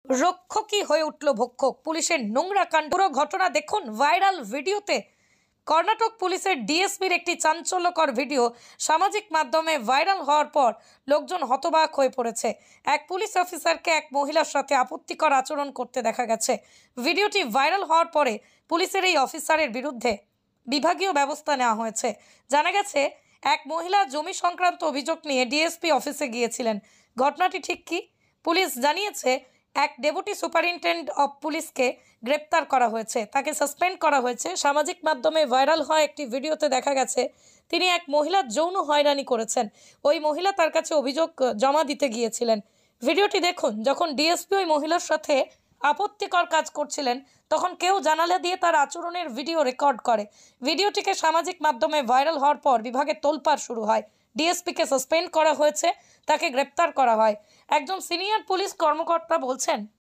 রক্ষকই হয়ে উঠল ভক্ষক, পুলিশের নোংরা কাণ্ড। পুরো ঘটনা দেখুন ভাইরাল ভিডিওতে। কর্ণাটক পুলিশের ডিএসপির একটি চাঞ্চল্যকর ভিডিও সামাজিক মাধ্যমে ভাইরাল হওয়ার পর লোকজন হতবাক হয়ে পড়েছে। এক পুলিশ অফিসারকে এক মহিলার সাথে আপত্তিকর আচরণ করতে দেখা গেছে। ভিডিওটি ভাইরাল হওয়ার পরে পুলিশের এই অফিসারের বিরুদ্ধে বিভাগীয় ব্যবস্থা নেওয়া হয়েছে। জানা গেছে, এক মহিলা জমি সংক্রান্ত অভিযোগ নিয়ে ডিএসপি অফিসে গিয়েছিলেন। ঘটনাটি ঠিক কি? পুলিশ জানিয়েছে, এক ডেপুটি সুপারিনটেন্ডেন্ট অফ পুলিশকে গ্রেপ্তার করা হয়েছে, তাকে সাসপেন্ড করা হয়েছে। সামাজিক মাধ্যমে ভাইরাল হওয়া একটি ভিডিওতে দেখা গেছে তিনি এক মহিলার যৌন হয়রানি করেছেন। ওই মহিলা তার কাছে অভিযোগ জমা দিতে গিয়েছিলেন। ভিডিওটি দেখুন। যখন ডিএসপি ওই মহিলার সাথে আপত্তিকর কাজ করছিলেন তখন কেউ জানালা দিয়ে তার আচরণের ভিডিও রেকর্ড করে। ভিডিওটিকে সামাজিক মাধ্যমে ভাইরাল হওয়ার পর বিভাগে তোলপাড় শুরু হয়। ডিএসপিকে সাসপেন্ড করা হয়েছে, তাকে গ্রেপ্তার করা হয়। একজন সিনিয়র পুলিশ কর্মকর্তা বলছেন,